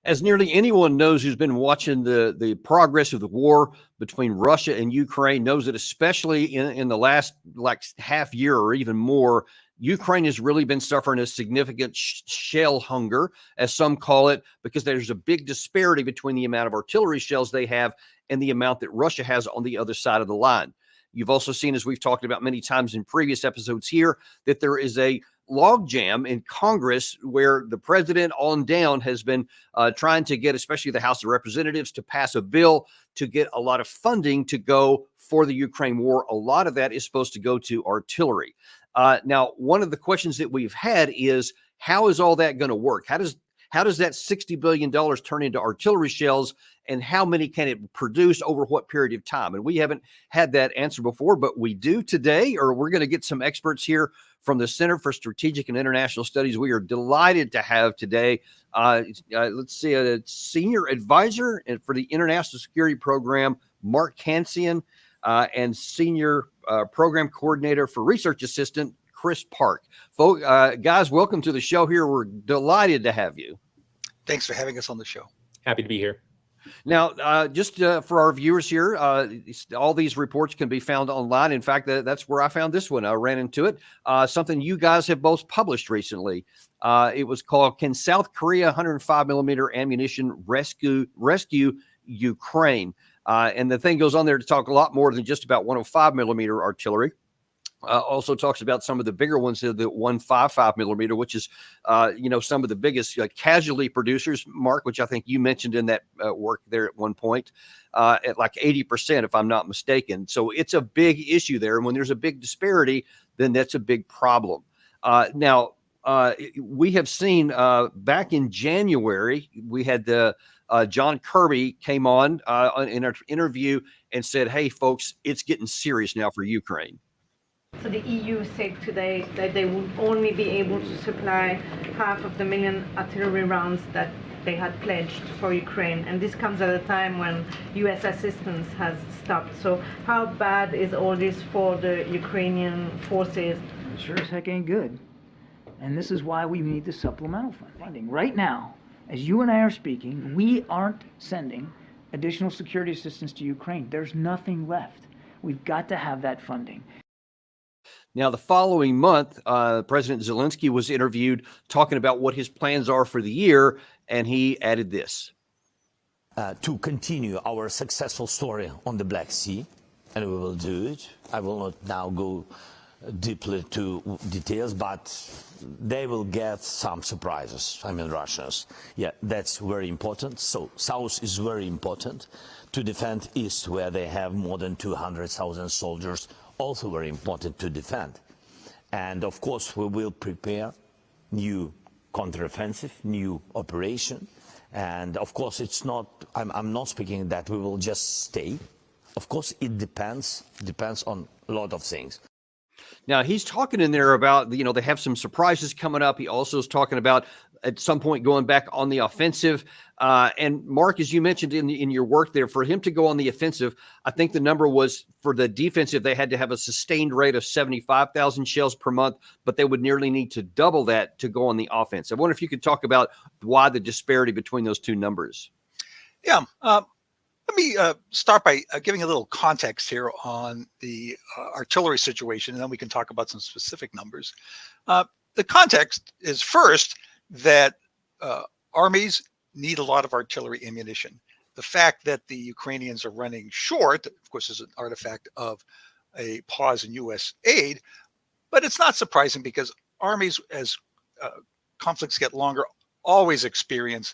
As nearly anyone knows who's been watching the progress of the war between Russia and Ukraine knows that especially in the last like half year or even more, Ukraine has really been suffering a significant shell hunger, as some call it, because there's a big disparity between the amount of artillery shells they have and the amount that Russia has on the other side of the line. You've also seen, as we've talked about many times in previous episodes here, that there is a logjam in Congress where the president on down has been trying to get, especially the House of Representatives, to pass a bill to get a lot of funding to go for the Ukraine war. A lot of that is supposed to go to artillery. Now, one of the questions that we've had is, how is all that going to work? How does that $60 billion turn into artillery shells, and how many can it produce over what period of time? And we haven't had that answer before, but we do today, or we're going to get some experts here from the Center for Strategic and International Studies. We are delighted to have today, let's see, a senior advisor for the International Security Program, Mark Cancian, and senior program coordinator for research assistant, Chris Park. Guys, welcome to the show here. We're delighted to have you. Thanks for having us on the show. Happy to be here. Now, just for our viewers here, all these reports can be found online. In fact, that's where I found this one. I ran into it. Something you guys have both published recently. It was called, "Can South Korea 105 millimeter ammunition rescue Ukraine?" And the thing goes on there to talk a lot more than just about 105 millimeter artillery. Also talks about some of the bigger ones, the 155 millimeter, which is, some of the biggest casualty producers, Mark, which I think you mentioned in that work there at one point, at like 80%, if I'm not mistaken. So it's a big issue there. And when there's a big disparity, then that's a big problem. Now, we have seen back in January, we had John Kirby came on in an interview and said, "Hey, folks, it's getting serious now for Ukraine." So the EU said today that they would only be able to supply 500,000 artillery rounds that they had pledged for Ukraine. And this comes at a time when US assistance has stopped. So how bad is all this for the Ukrainian forces? It sure as heck ain't good. And this is why we need the supplemental funding. Right now, as you and I are speaking, we aren't sending additional security assistance to Ukraine. There's nothing left. We've got to have that funding. Now, the following month, President Zelensky was interviewed talking about what his plans are for the year, and he added this. To continue our successful story on the Black Sea, and we will do it. I will not now go deeply to details, but they will get some surprises. I mean, Russians. Yeah, that's very important. So South is very important to defend East, where they have more than 200,000 soldiers, also very important to defend. And of course, we will prepare new counteroffensive, new operation. And of course, it's not, I'm not speaking that we will just stay. Of course, it depends on a lot of things. Now, he's talking in there about, they have some surprises coming up. He also is talking about at some point going back on the offensive. And Mark, as you mentioned in your work there, for him to go on the offensive, I think the number was for the defensive, they had to have a sustained rate of 75,000 shells per month, but they would nearly need to double that to go on the offense. I wonder if you could talk about why the disparity between those two numbers. Yeah. Let me start by giving a little context here on the artillery situation, and then we can talk about some specific numbers. The context is first that armies need a lot of artillery ammunition. The fact that the Ukrainians are running short, of course, is an artifact of a pause in U.S. aid, but it's not surprising because armies, as conflicts get longer, always experience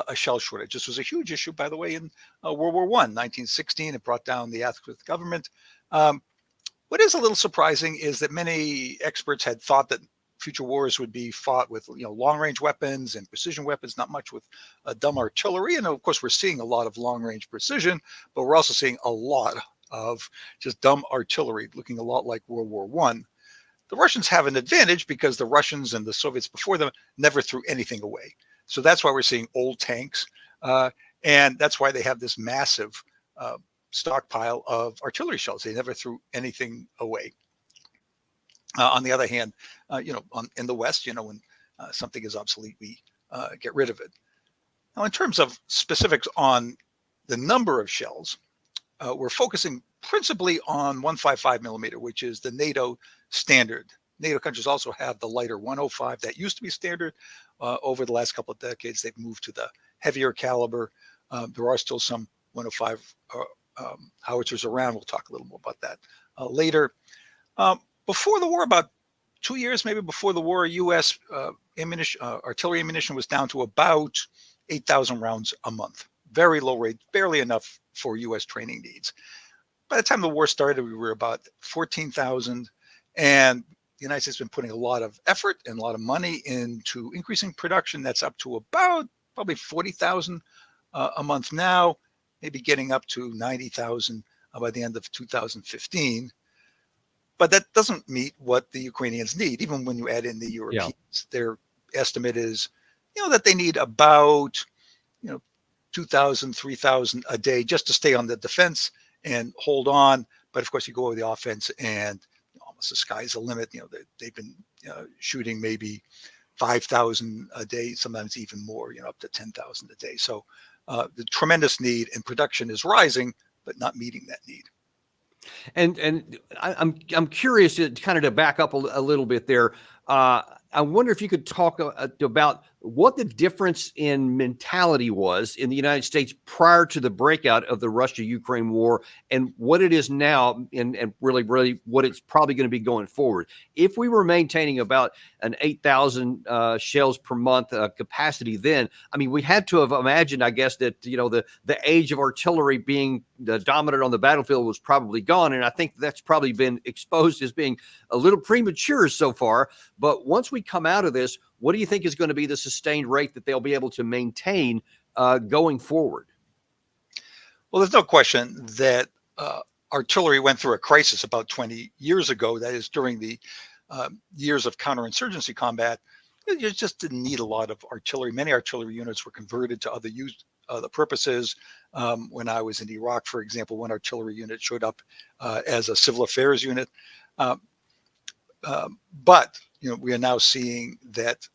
a shell shortage. This was a huge issue, by the way, in World War I, 1916. It brought down the Axis government. What is a little surprising is that many experts had thought that future wars would be fought with long-range weapons and precision weapons, not much with dumb artillery. And of course, we're seeing a lot of long-range precision, but we're also seeing a lot of just dumb artillery, looking a lot like World War I. The Russians have an advantage because the Russians and the Soviets before them never threw anything away. So that's why we're seeing old tanks, and that's why they have this massive stockpile of artillery shells. They never threw anything away. On the other hand, in the West, when something is obsolete, we get rid of it. Now, in terms of specifics on the number of shells, we're focusing principally on 155 millimeter, which is the NATO standard. NATO countries also have the lighter 105 that used to be standard. Over the last couple of decades, they've moved to the heavier caliber. There are still some 105 howitzers around. We'll talk a little more about that later. Before the war, about 2 years maybe before the war, U.S. Artillery ammunition was down to about 8,000 rounds a month. Very low rate, barely enough for U.S. training needs. By the time the war started, we were about 14,000, and the United States has been putting a lot of effort and a lot of money into increasing production. That's up to about probably 40,000 a month now, maybe getting up to 90,000 by the end of 2015. But that doesn't meet what the Ukrainians need, even when you add in the Europeans. Yeah. Their estimate is, that they need about, 2,000, 3,000 a day just to stay on the defense and hold on. But of course, you go over the offense and almost the sky's the limit. They've been shooting maybe 5,000 a day, sometimes even more, up to 10,000 a day. So the tremendous need in production is rising, but not meeting that need. And I'm curious to kind of to back up a little bit there. I wonder if you could talk about what the difference in mentality was in the United States prior to the breakout of the Russia-Ukraine war and what it is now and really what it's probably going to be going forward. If we were maintaining about an 8,000 shells per month capacity then, I mean, we had to have imagined, I guess, that, the age of artillery being dominant on the battlefield was probably gone. And I think that's probably been exposed as being a little premature so far. But once we come out of this, what do you think is going to be the sustained rate that they'll be able to maintain going forward? Well, there's no question that artillery went through a crisis about 20 years ago. That is during the years of counterinsurgency combat. You just didn't need a lot of artillery. Many artillery units were converted to other purposes. When I was in Iraq, for example, one artillery unit showed up as a civil affairs unit. But we are now seeing that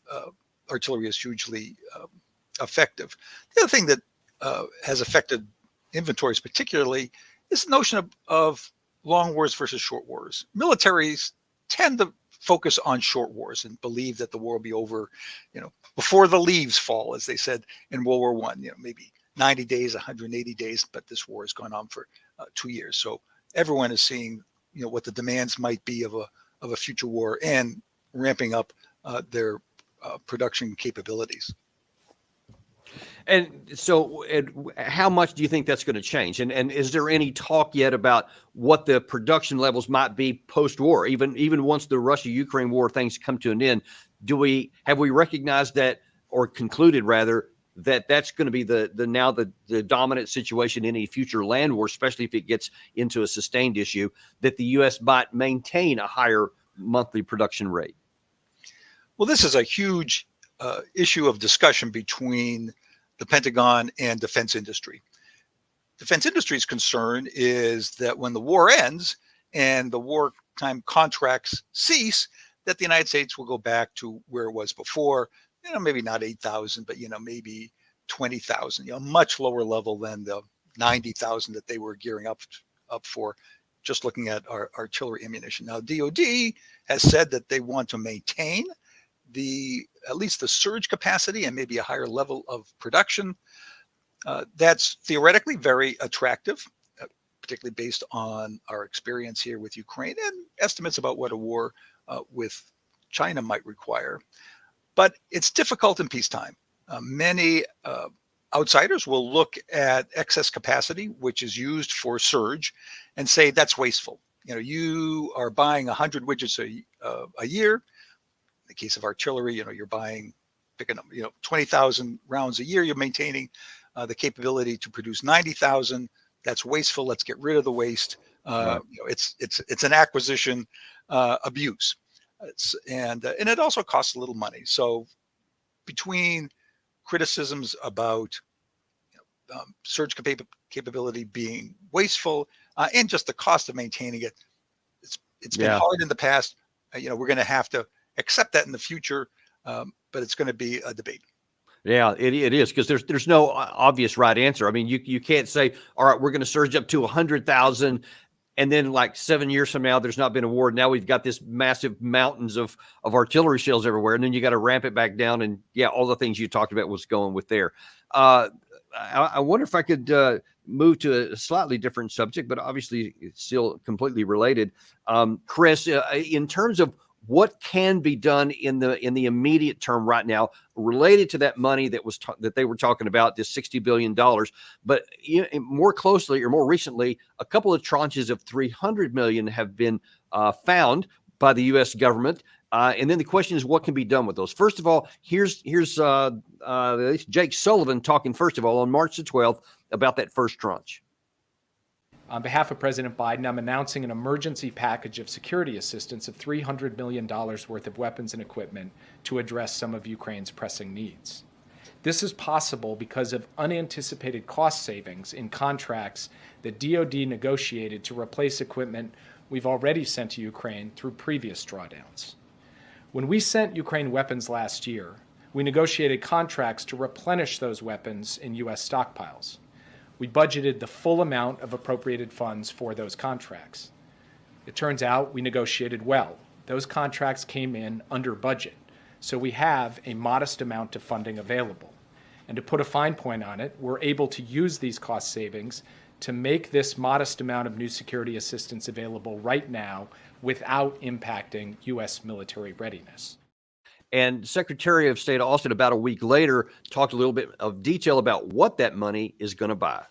artillery is hugely effective. The other thing that has affected inventories particularly is the notion of long wars versus short wars. Militaries tend to focus on short wars and believe that the war will be over, before the leaves fall, as they said in World War I. Maybe 90 days, 180 days, but this war has gone on for 2 years. So everyone is seeing, what the demands might be of a future war and ramping up their production capabilities. And so how much do you think that's going to change? And is there any talk yet about what the production levels might be post-war, even once the Russia-Ukraine war things come to an end? Have we recognized that, or concluded rather, that that's going to be the dominant situation in any future land war, especially if it gets into a sustained issue, that the U.S. might maintain a higher monthly production rate? Well, this is a huge issue of discussion between the Pentagon and defense industry. Defense industry's concern is that when the war ends and the wartime contracts cease, that the United States will go back to where it was before, maybe not 8,000, but, maybe 20,000, much lower level than the 90,000 that they were gearing up for, just looking at our artillery ammunition. Now, DOD has said that they want to maintain at least the surge capacity and maybe a higher level of production. That's theoretically very attractive, particularly based on our experience here with Ukraine and estimates about what a war with China might require. But it's difficult in peacetime. Many outsiders will look at excess capacity, which is used for surge, and say that's wasteful. You are buying 100 widgets a year. In the case of artillery, you're buying, pick a number, 20,000 rounds a year. You're maintaining the capability to produce 90,000. That's wasteful. Let's get rid of the waste. Right. It's an acquisition abuse, and it also costs a little money. So between criticisms about surge capability being wasteful and just the cost of maintaining it, it's been hard in the past. We're going to have to accept that in the future, but it's going to be a debate. Yeah, it is, because there's no obvious right answer. I mean, you can't say, all right, we're going to surge up to 100,000, and then like 7 years from now, there's not been a war. Now we've got this massive mountains of artillery shells everywhere, and then you got to ramp it back down. And yeah, all the things you talked about was going with there. I wonder if I could move to a slightly different subject, but obviously it's still completely related. Chris, in terms of what can be done in the immediate term right now related to that money that was that they were talking about, this $60 billion, but more closely or more recently, a couple of tranches of 300 million have been found by the U.S. government. And then the question is, what can be done with those? First of all, here's Jake Sullivan talking, first of all, on March the 12th about that first tranche. On behalf of President Biden, I'm announcing an emergency package of security assistance of $300 million worth of weapons and equipment to address some of Ukraine's pressing needs. This is possible because of unanticipated cost savings in contracts that DoD negotiated to replace equipment we've already sent to Ukraine through previous drawdowns. When we sent Ukraine weapons last year, we negotiated contracts to replenish those weapons in U.S. stockpiles. We budgeted the full amount of appropriated funds for those contracts. It turns out we negotiated well. Those contracts came in under budget, so we have a modest amount of funding available. And to put a fine point on it, we're able to use these cost savings to make this modest amount of new security assistance available right now without impacting U.S. military readiness. And Secretary of State Austin, about a week later, talked a little bit of detail about what that money is going to buy.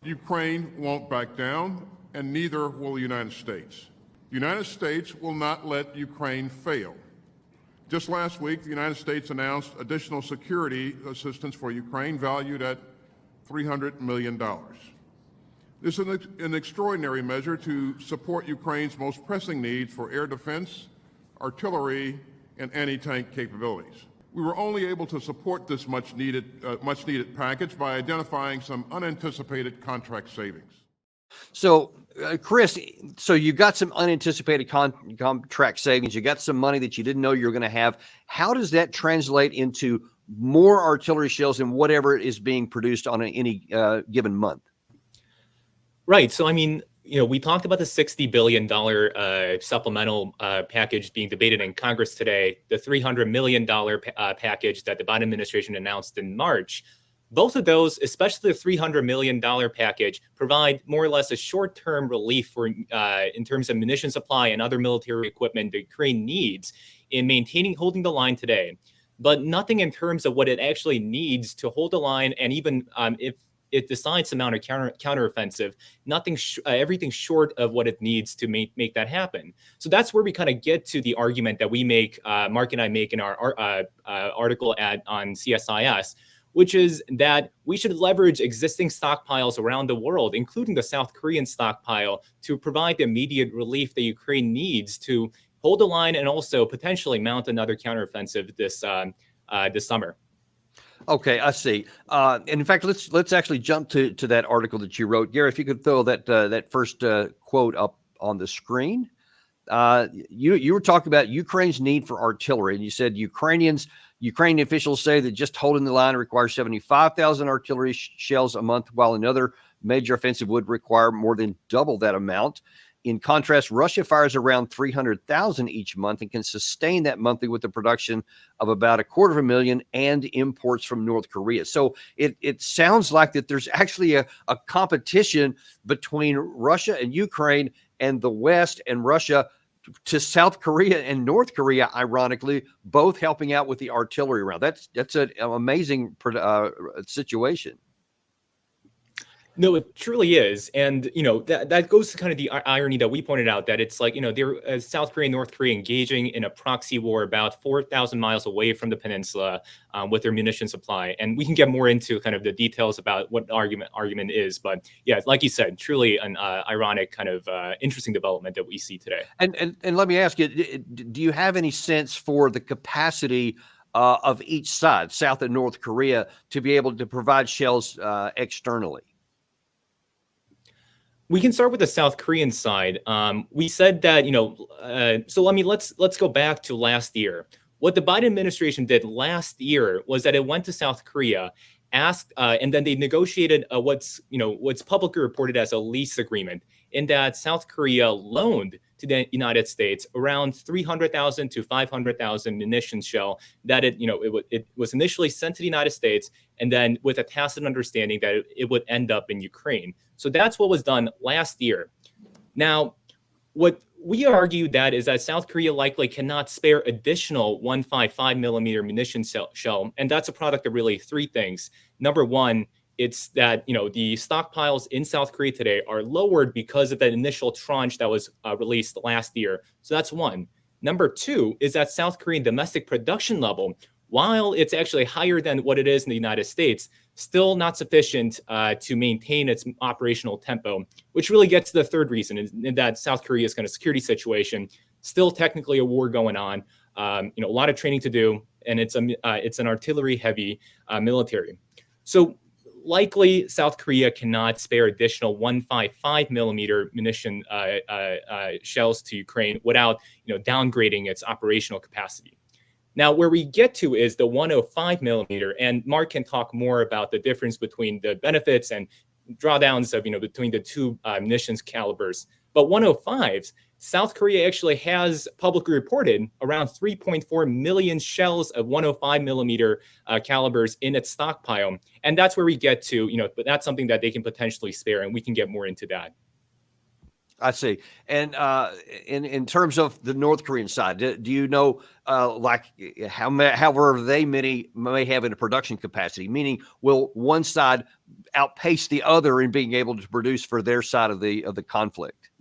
Ukraine won't back down, and neither will the United States. The United States will not let Ukraine fail. Just last week, the United States announced additional security assistance for Ukraine valued at $300 million. This is an extraordinary measure to support Ukraine's most pressing needs for air defense, artillery, and anti-tank capabilities. We were only able to support this much needed package by identifying some unanticipated contract savings. So, Chris, so you got some unanticipated contract savings. You got some money that you didn't know you were going to have. How does that translate into more artillery shells and whatever is being produced on any given month? Right. So, I mean, we talked about the $60 billion supplemental package being debated in Congress today, the $300 million package that the Biden administration announced in March. Both of those, especially the $300 million package, provide more or less a short-term relief for in terms of munition supply and other military equipment that Ukraine needs in holding the line today. But nothing in terms of what it actually needs to hold the line, and even if it decides to mount a counteroffensive, everything short of what it needs to make that happen. So that's where we kind of get to the argument that we make, Mark and I make in our article on CSIS, which is that we should leverage existing stockpiles around the world, including the South Korean stockpile, to provide the immediate relief that Ukraine needs to hold the line and also potentially mount another counteroffensive this summer. Okay, I see. And in fact, let's actually jump to that article that you wrote. Gary, if you could throw that first quote up on the screen. You were talking about Ukraine's need for artillery, and you said Ukrainian officials say that just holding the line requires 75,000 artillery shells a month, while another major offensive would require more than double that amount. In contrast, Russia fires around 300,000 each month and can sustain that monthly with the production of about 250,000 and imports from North Korea. So it sounds like that there's actually a competition between Russia and Ukraine and the West and Russia to South Korea and North Korea, ironically, both helping out with the artillery round. That's an amazing situation. No, it truly is. And, that goes to kind of the irony that we pointed out, that it's like, South Korea and North Korea engaging in a proxy war about 4,000 miles away from the peninsula with their munition supply. And we can get more into kind of the details about what argument is. But yeah, like you said, truly an ironic kind of interesting development that we see today. And let me ask you, do you have any sense for the capacity of each side, South and North Korea, to be able to provide shells externally? We can start with the South Korean side. We said that, so I mean, let's go back to last year What the Biden administration did last year was that it went to South Korea, asked, and then they negotiated what's publicly reported as a lease agreement, in that South Korea loaned to the United States around 300,000 to 500,000 munitions shell that it was initially sent to the United States, and then with a tacit understanding that it would end up in Ukraine. So that's what was done last year. Now, what we argue that is that South Korea likely cannot spare additional 155 millimeter munition shell, and that's a product of really three things. Number one, it's that the stockpiles in South Korea today are lowered because of that initial tranche that was released last year. So that's one. Number two is that South Korean domestic production level, while it's actually higher than what it is in the United States, still not sufficient to maintain its operational tempo, which really gets to the third reason, in that South Korea's kind of security situation, still technically a war going on, a lot of training to do, and it's an artillery-heavy military. So likely South Korea cannot spare additional 155 millimeter munition shells to Ukraine without downgrading its operational capacity. Now, where we get to is the 105 millimeter, and Mark can talk more about the difference between the benefits and drawdowns of between the two munitions calibers. But 105s, South Korea actually has publicly reported around 3.4 million shells of 105 millimeter calibers in its stockpile, and that's where we get to but that's something that they can potentially spare, and we can get more into that. I see. And in terms of the North Korean side, do you know like however they may have in a production capacity? Meaning, will one side outpace the other in being able to produce for their side of the conflict?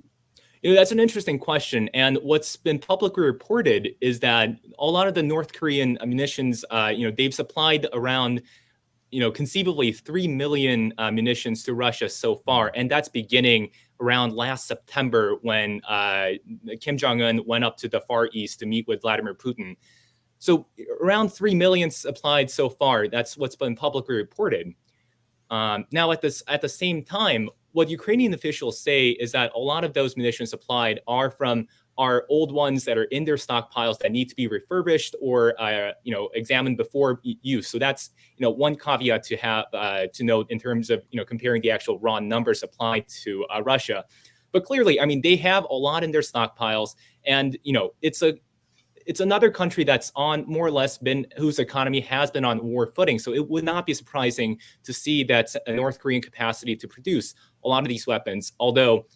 That's an interesting question. And what's been publicly reported is that a lot of the North Korean munitions, they've supplied around conceivably 3 million munitions to Russia so far. And that's beginning around last September when Kim Jong-un went up to the Far East to meet with Vladimir Putin. So around 3 million supplied so far. That's what's been publicly reported. Now, at the same time, what Ukrainian officials say is that a lot of those munitions supplied are from old ones that are in their stockpiles that need to be refurbished or examined before use. So that's one caveat to have to note in terms of comparing the actual raw numbers applied to Russia. But clearly, I mean, they have a lot in their stockpiles, and it's another country that's on more or less whose economy has been on war footing. So it would not be surprising to see that a North Korean capacity to produce a lot of these weapons, although,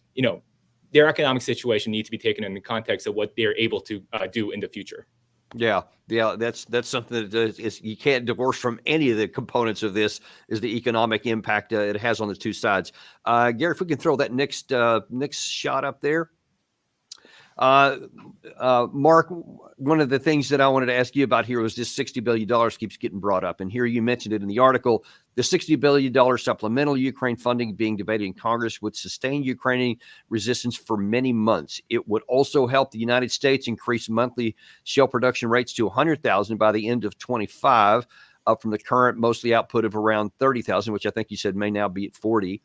their economic situation needs to be taken in the context of what they're able to do in the future. Yeah, that's something that you can't divorce from any of the components of this, is the economic impact it has on the two sides. Gary, if we can throw that next shot up there. Mark, one of the things that I wanted to ask you about here was this $60 billion keeps getting brought up. And here you mentioned it in the article, the $60 billion supplemental Ukraine funding being debated in Congress would sustain Ukrainian resistance for many months. It would also help the United States increase monthly shell production rates to 100,000 by the end of 25, up from the current mostly output of around 30,000, which I think you said may now be at 40.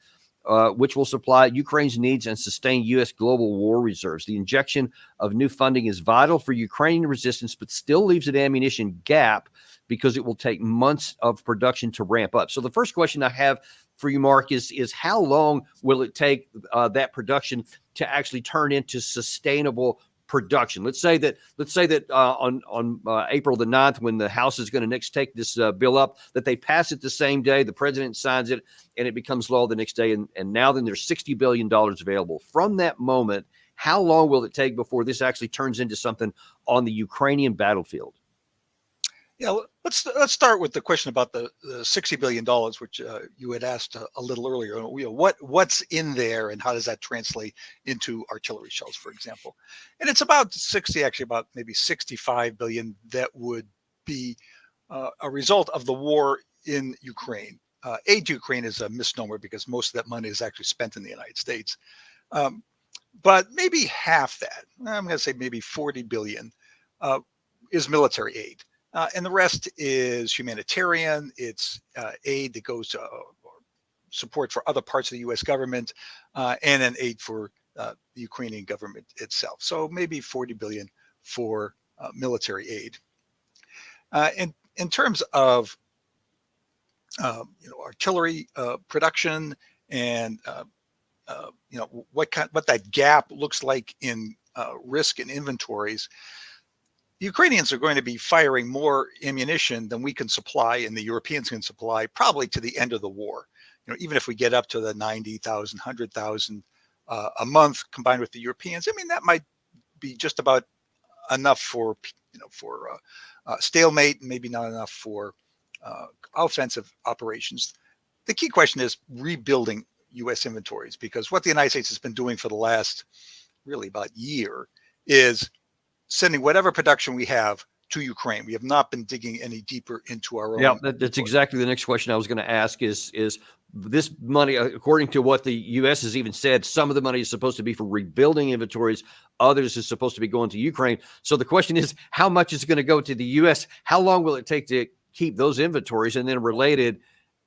Which will supply Ukraine's needs and sustain U.S. global war reserves. The injection of new funding is vital for Ukrainian resistance, but still leaves an ammunition gap because it will take months of production to ramp up. So the first question I have for you, Mark, is how long will it take that production to actually turn into sustainable production? Let's say that on April the 9th, when the House is going to next take this bill up, that they pass it the same day, the president signs it, and it becomes law the next day. And now then there's $60 billion available. From that moment, how long will it take before this actually turns into something on the Ukrainian battlefield? Yeah, let's start with the question about the $60 billion, which you had asked a little earlier. What's in there and how does that translate into artillery shells, for example? And it's about about maybe 65 billion that would be a result of the war in Ukraine. Aid to Ukraine is a misnomer because most of that money is actually spent in the United States. But maybe half that, I'm going to say maybe 40 billion, is military aid. And the rest is humanitarian. It's aid that goes to support for other parts of the U.S. government, and then aid for the Ukrainian government itself. So maybe 40 billion for military aid. In terms of artillery production and what that gap looks like in risk and inventories, the Ukrainians are going to be firing more ammunition than we can supply and the Europeans can supply probably to the end of the war. Even if we get up to the 90,000, 100,000 a month combined with the Europeans, I mean, that might be just about enough for stalemate, and maybe not enough for offensive operations. The key question is rebuilding U.S. inventories, because what the United States has been doing for the last really about year is sending whatever production we have to Ukraine. We have not been digging any deeper into our own. Yeah, that's exactly the next question I was going to ask is this money, according to what the U.S. has even said, some of the money is supposed to be for rebuilding inventories. Others is supposed to be going to Ukraine. So the question is, how much is going to go to the U.S.? How long will it take to keep those inventories? And then related,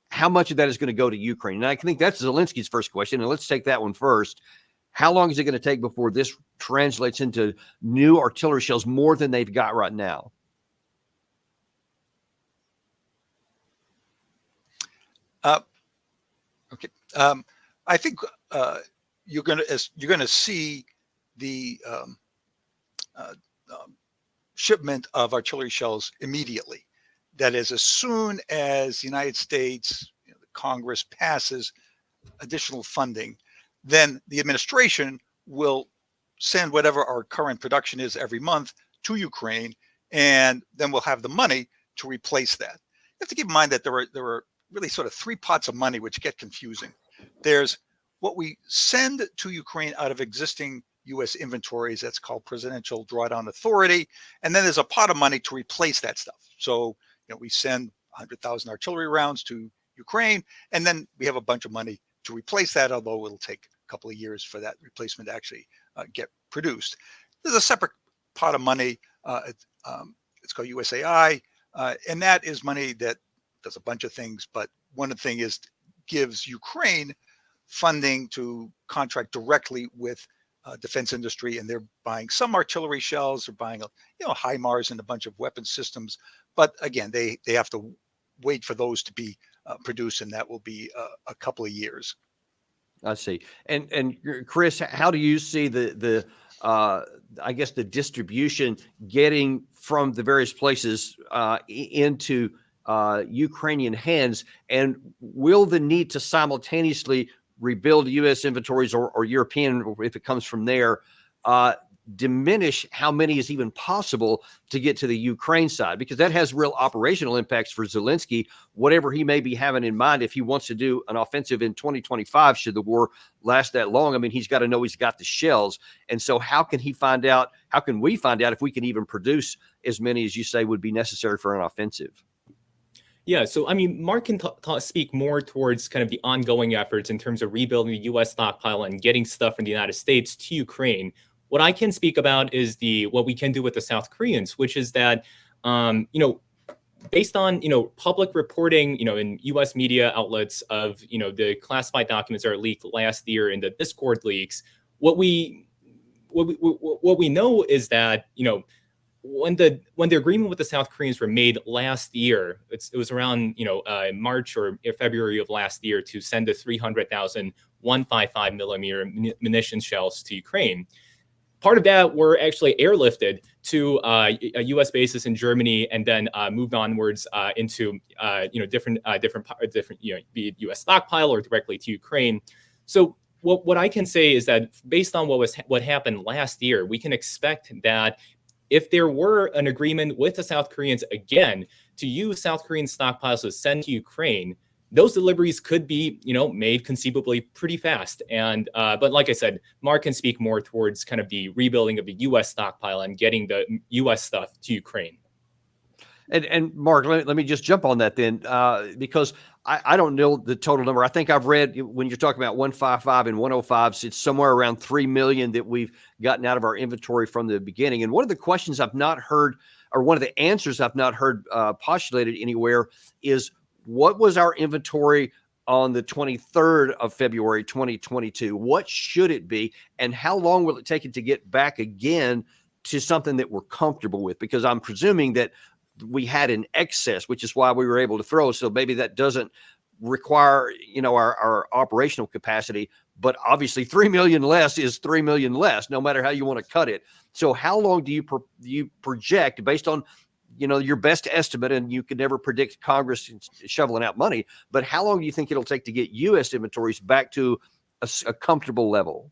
how much of that is going to go to Ukraine? And I think that's Zelensky's first question. And let's take that one first. How long is it going to take before this translates into new artillery shells, more than they've got right now? Okay. I think you're going to see the shipment of artillery shells immediately. That is, as soon as the United States, the Congress passes additional funding, then the administration will send whatever our current production is every month to Ukraine, and then we'll have the money to replace that. You have to keep in mind that there are really sort of three pots of money which get confusing. There's what we send to Ukraine out of existing U.S. inventories, that's called Presidential Drawdown Authority, and then there's a pot of money to replace that stuff. So we send 100,000 artillery rounds to Ukraine, and then we have a bunch of money to replace that, although it'll take a couple of years for that replacement to actually get produced. There's a separate pot of money. It's called USAI, and that is money that does a bunch of things, but one of the things is gives Ukraine funding to contract directly with defense industry, and they're buying some artillery shells, they're buying HIMARS and a bunch of weapon systems. But again, they have to wait for those to be produced, and that will be a couple of years. I see. And Chris, how do you see the I guess the distribution getting from the various places into Ukrainian hands, and will the need to simultaneously rebuild U.S. inventories or European, if it comes from there, diminish how many is even possible to get to the Ukraine side? Because that has real operational impacts for Zelensky, whatever he may be having in mind if he wants to do an offensive in 2025, should the war last that long. I mean, he's got to know he's got the shells. And so how can we find out if we can even produce as many as you say would be necessary for an offensive? Yeah, so I mean, Mark can speak more towards kind of the ongoing efforts in terms of rebuilding the U.S. stockpile and getting stuff from the United States to Ukraine. What I can speak about is what we can do with the South Koreans, which is that, based on public reporting, in U.S. media outlets of the classified documents that are leaked last year in the Discord leaks, what we know is that when the agreement with the South Koreans were made last year, it was around March or February of last year to send the 300,000 155 millimeter munition shells to Ukraine. Part of that were actually airlifted to U.S. bases in Germany, and then moved onwards into different be it U.S. stockpile or directly to Ukraine. So what I can say is that based on what happened last year, we can expect that if there were an agreement with the South Koreans again to use South Korean stockpiles to send to Ukraine, those deliveries could be, made conceivably pretty fast. And but like I said, Mark can speak more towards kind of the rebuilding of the U.S. stockpile and getting the U.S. stuff to Ukraine. And Mark, let me just jump on that then, because I don't know the total number. I think I've read when you're talking about 155 and 105s, it's somewhere around 3 million that we've gotten out of our inventory from the beginning. And one of the questions I've not heard, or one of the answers I've not heard postulated anywhere, is what was our inventory on the 23rd of February, 2022? What should it be? And how long will it take it to get back again to something that we're comfortable with? Because I'm presuming that we had in excess, which is why we were able to throw. So maybe that doesn't require, our operational capacity, but obviously 3 million less is 3 million less, no matter how you want to cut it. So how long do you project, based on, your best estimate, and you can never predict Congress shoveling out money, but how long do you think it'll take to get U.S. inventories back to a comfortable level?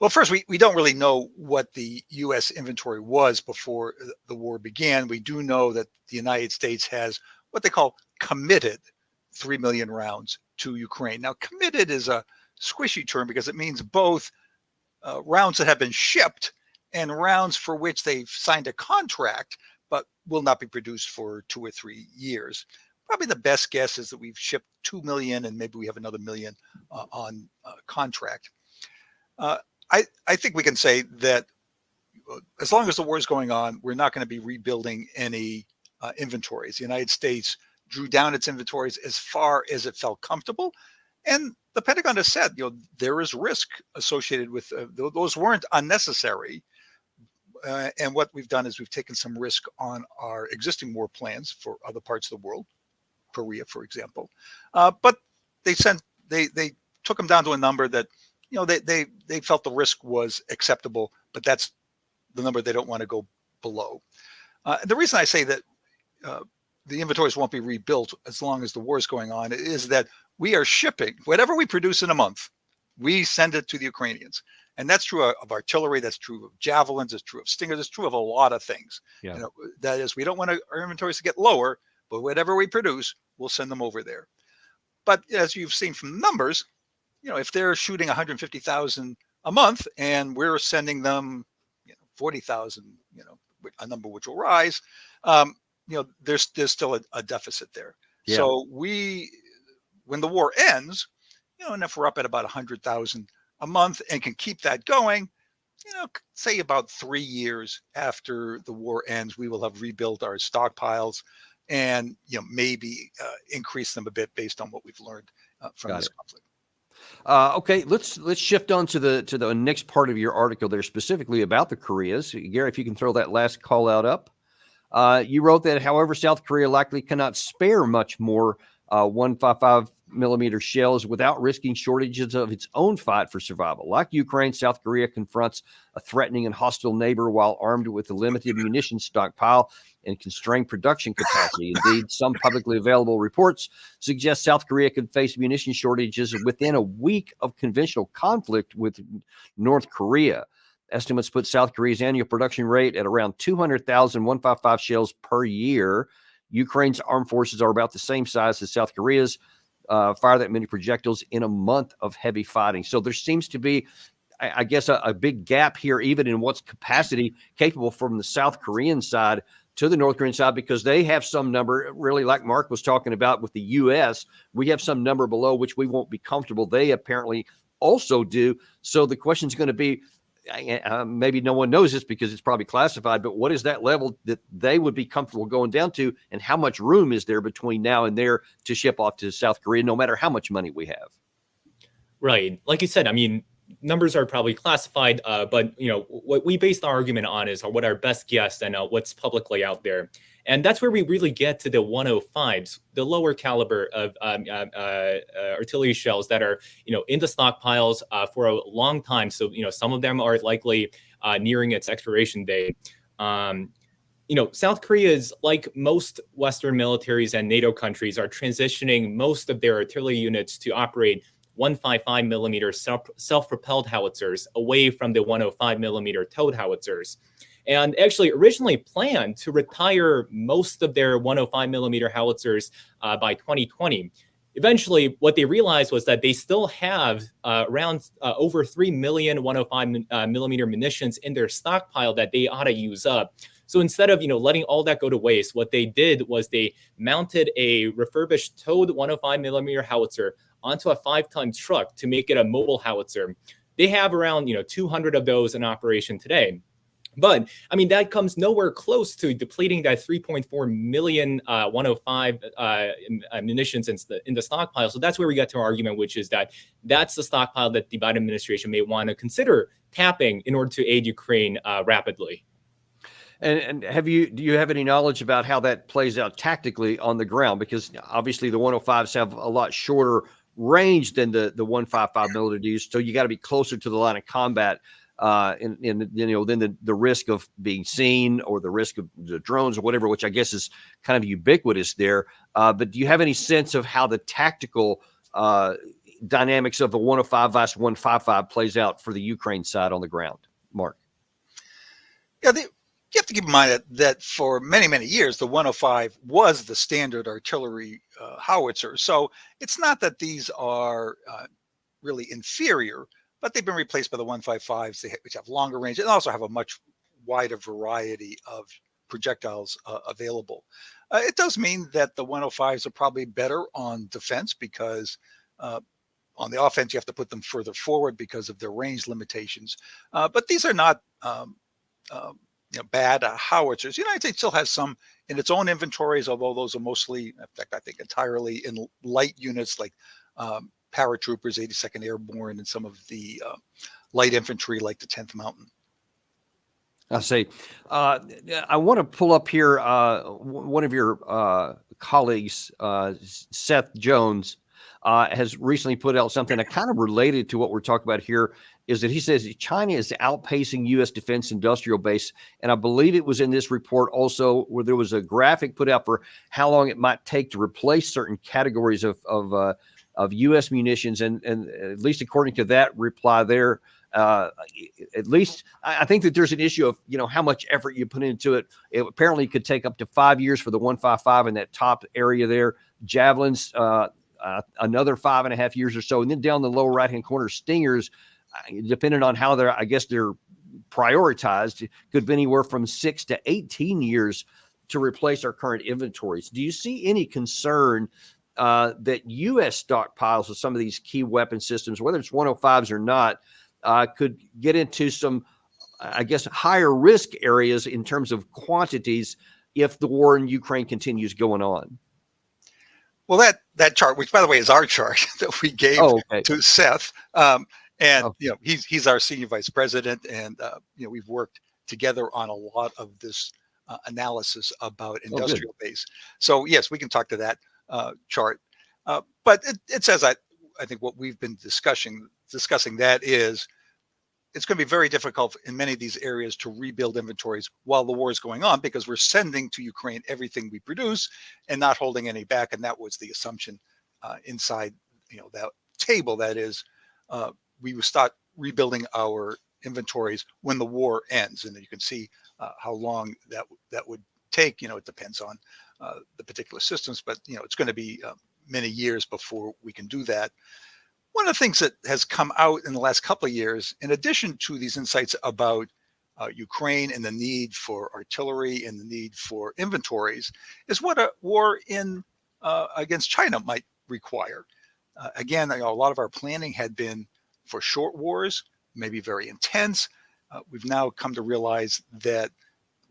Well, first, we don't really know what the U.S. inventory was before the war began. We do know that the United States has what they call committed 3 million rounds to Ukraine. Now, committed is a squishy term because it means both rounds that have been shipped and rounds for which they've signed a contract but will not be produced for 2 or 3 years. Probably the best guess is that we've shipped 2 million and maybe we have another million on contract. I think we can say that as long as the war is going on, we're not going to be rebuilding any inventories. The United States drew down its inventories as far as it felt comfortable. And the Pentagon has said, there is risk associated with those weren't unnecessary. And what we've done is we've taken some risk on our existing war plans for other parts of the world, Korea, for example. But they took them down to a number that, they felt the risk was acceptable, but that's the number they don't want to go below. The reason I say that the inventories won't be rebuilt as long as the war is going on is that we are shipping whatever we produce in a month, we send it to the Ukrainians. And that's true of artillery, that's true of javelins, it's true of stingers, it's true of a lot of things. Yeah. That is, we don't want our inventories to get lower, but whatever we produce, we'll send them over there. But as you've seen from the numbers, if they're shooting 150,000 a month and we're sending them 40,000, a number which will rise, there's still a deficit there. Yeah. So when the war ends, and if we're up at about 100,000 a month and can keep that going, say about 3 years after the war ends, we will have rebuilt our stockpiles and maybe increase them a bit based on what we've learned from this conflict. Okay, let's shift on to the next part of your article there, specifically about the Koreas. Gary, if you can throw that last call out up. You wrote that, however, South Korea likely cannot spare much more 155 millimeter shells without risking shortages of its own fight for survival. Like Ukraine, South Korea confronts a threatening and hostile neighbor while armed with a limited munitions stockpile and constrained production capacity. Indeed, some publicly available reports suggest South Korea could face munition shortages within a week of conventional conflict with North Korea. Estimates put South Korea's annual production rate at around 200,000 155 shells per year. Ukraine's armed forces are about the same size as South Korea's. Fire that many projectiles in a month of heavy fighting. So there seems to be, I guess, a big gap here, even in what's capacity capable from the South Korean side to the North Korean side, because they have some number, really, like Mark was talking about with the U.S., we have some number below which we won't be comfortable. They apparently also do. So the question is going to be, maybe no one knows this because it's probably classified, but what is that level that they would be comfortable going down to, and how much room is there between now and there to ship off to South Korea, no matter how much money we have? Right. Like you said, numbers are probably classified, but what we base our argument on is what our best guess and what's publicly out there. And that's where we really get to the 105s, the lower caliber of artillery shells that are, in the stockpiles for a long time. So, some of them are likely nearing its expiration date. South Korea is, like most Western militaries and NATO countries, are transitioning most of their artillery units to operate 155 millimeter self-propelled howitzers away from the 105 millimeter towed howitzers. And actually originally planned to retire most of their 105 millimeter howitzers by 2020. Eventually, what they realized was that they still have around over 3 million 105 millimeter munitions in their stockpile that they ought to use up. So instead of letting all that go to waste, what they did was they mounted a refurbished towed 105 millimeter howitzer onto a 5-ton truck to make it a mobile howitzer. They have around 200 of those in operation today. But that comes nowhere close to depleting that 3.4 million 105 munitions in the stockpile. So that's where we get to our argument, which is that that's the stockpile that the Biden administration may want to consider tapping in order to aid Ukraine rapidly. And do you have any knowledge about how that plays out tactically on the ground? Because obviously the 105s have a lot shorter range than the 155 millimeters, so you got to be closer to the line of combat. And then the risk of being seen or the risk of the drones or whatever, which I guess is kind of ubiquitous there. But do you have any sense of how the tactical dynamics of the 105 vs 155 plays out for the Ukraine side on the ground, Mark? Yeah, you have to keep in mind that for many, many years, the 105 was the standard artillery howitzer. So it's not that these are really inferior, but they've been replaced by the 155s, which have longer range and also have a much wider variety of projectiles available. It does mean that the 105s are probably better on defense because on the offense, you have to put them further forward because of their range limitations. But these are not bad howitzers. The United States still has some in its own inventories, although those are mostly, in fact, I think entirely in light units like paratroopers, 82nd Airborne, and some of the light infantry like the 10th Mountain. I see. I want to pull up here one of your colleagues, Seth Jones, has recently put out something that kind of related to what we're talking about here, is that he says China is outpacing U.S. defense industrial base. And I believe it was in this report also where there was a graphic put out for how long it might take to replace certain categories of U.S. munitions. And at least according to that reply there, at least I think that there's an issue of, how much effort you put into it. It apparently could take up to 5 years for the 155 in that top area there. Javelins, another 5.5 years or so. And then down the lower right-hand corner, Stingers, depending on how they're prioritized, could be anywhere from 6 to 18 years to replace our current inventories. Do you see any concern that U.S. stockpiles of some of these key weapon systems, whether it's 105s or not, could get into some, higher risk areas in terms of quantities if the war in Ukraine continues going on? Well, that chart, which by the way is our chart that we gave to Seth, he's our senior vice president, and we've worked together on a lot of this analysis about industrial base. So yes, we can talk to that chart, but it says I think what we've been discussing that is it's going to be very difficult in many of these areas to rebuild inventories while the war is going on, because we're sending to Ukraine everything we produce and not holding any back. And that was the assumption inside that table. That is, we will start rebuilding our inventories when the war ends, and you can see how long that would take. It depends on the particular systems, but it's going to be many years before we can do that. One of the things that has come out in the last couple of years, in addition to these insights about Ukraine and the need for artillery and the need for inventories, is what a war against China might require. Again, a lot of our planning had been for short wars, maybe very intense. We've now come to realize that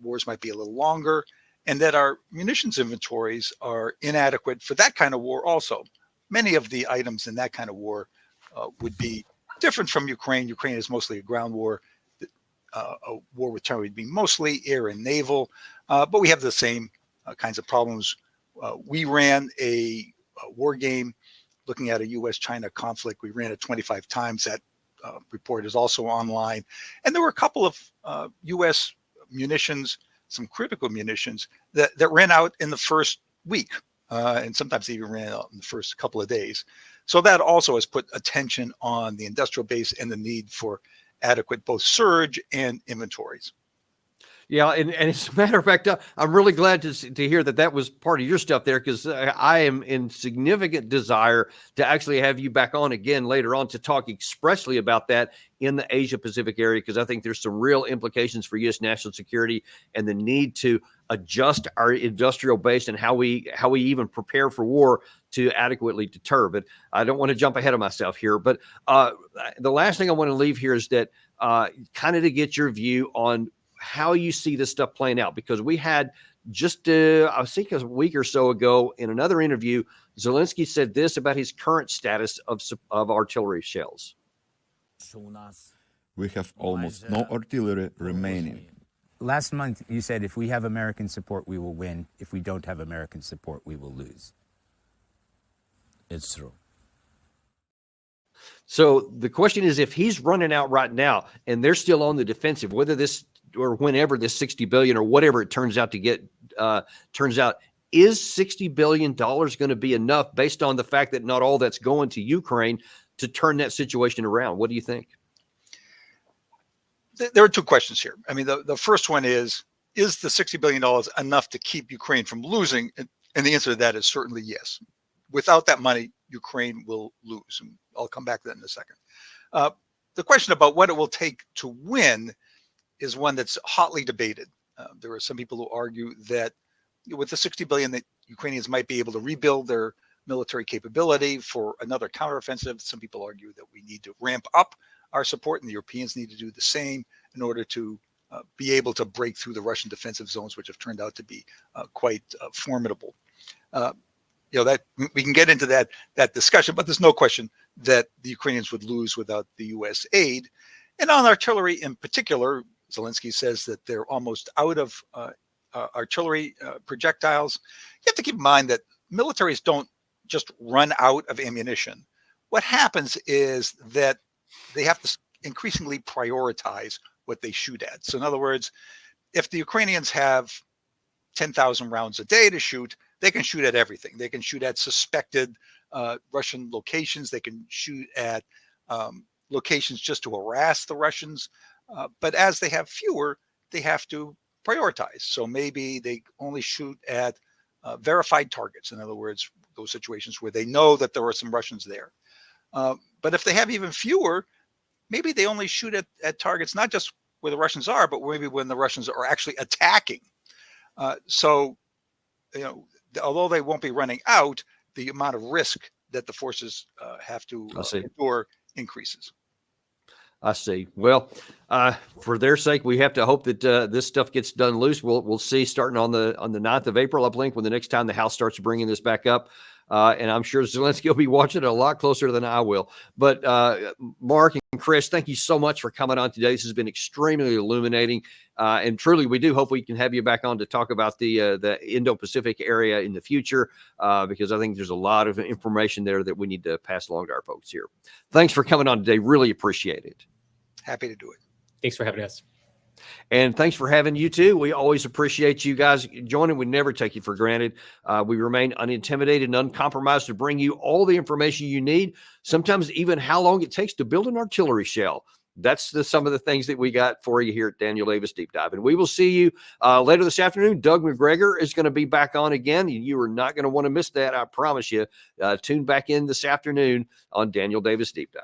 wars might be a little longer, and that our munitions inventories are inadequate for that kind of war also. Many of the items in that kind of war would be different from Ukraine. Ukraine is mostly a ground war. A war with China would be mostly air and naval, but we have the same kinds of problems. We ran a war game looking at a U.S.-China conflict. We ran it 25 times. That report is also online. And there were a couple of U.S. munitions, some critical munitions, that ran out in the first week. And sometimes they even ran out in the first couple of days. So that also has put attention on the industrial base and the need for adequate both surge and inventories. Yeah, and as a matter of fact, I'm really glad to hear that was part of your stuff there, because I am in significant desire to actually have you back on again later on to talk expressly about that in the Asia Pacific area, because I think there's some real implications for U.S. national security and the need to adjust our industrial base and how we even prepare for war to adequately deter. But I don't want to jump ahead of myself here. But the last thing I want to leave here is that kind of to get your view on how you see this stuff playing out, because we had just I think a week or so ago in another interview, Zelensky said this about his current status of artillery shells. We have almost no artillery remaining. last month you said if we have American support, we will win. If we don't have American support, we will lose. It's true. So the question is, if he's running out right now and they're still on the defensive, whether this or whenever this 60 billion or whatever it turns out to get, is $60 billion going to be enough based on the fact that not all that's going to Ukraine to turn that situation around? What do you think? There are two questions here. I mean, the first one is the $60 billion enough to keep Ukraine from losing? And the answer to that is certainly yes. Without that money, Ukraine will lose. And I'll come back to that in a second. The question about what it will take to win is one that's hotly debated. There are some people who argue that with the 60 billion that Ukrainians might be able to rebuild their military capability for another counteroffensive. Some people argue that we need to ramp up our support and the Europeans need to do the same in order to be able to break through the Russian defensive zones, which have turned out to be quite formidable. That we can get into that discussion, but there's no question that the Ukrainians would lose without the U.S. aid. And on artillery in particular, Zelensky says that they're almost out of artillery projectiles. You have to keep in mind that militaries don't just run out of ammunition. What happens is that they have to increasingly prioritize what they shoot at. So in other words, if the Ukrainians have 10,000 rounds a day to shoot, they can shoot at everything. They can shoot at suspected Russian locations. They can shoot at locations just to harass the Russians. But as they have fewer, they have to prioritize. So maybe they only shoot at verified targets. In other words, those situations where they know that there are some Russians there. But if they have even fewer, maybe they only shoot at targets, not just where the Russians are, but maybe when the Russians are actually attacking. Although they won't be running out, the amount of risk that the forces have to endure increases. I see. Well, for their sake, we have to hope that this stuff gets done loose. We'll see starting on the 9th of April, I think, when the next time the House starts bringing this back up. And I'm sure Zelensky will be watching it a lot closer than I will. But Mark and Chris, thank you so much for coming on today. This has been extremely illuminating. And truly, we do hope we can have you back on to talk about the Indo-Pacific area in the future, because I think there's a lot of information there that we need to pass along to our folks here. Thanks for coming on today. Really appreciate it. Happy to do it. Thanks for having us. And thanks for having you too. We always appreciate you guys joining. We never take you for granted. We remain unintimidated and uncompromised to bring you all the information you need, sometimes even how long it takes to build an artillery shell. That's some of the things that we got for you here at Daniel Davis Deep Dive. And we will see you later this afternoon. Doug McGregor is going to be back on again. You are not going to want to miss that. I promise you. Tune back in this afternoon on Daniel Davis Deep Dive.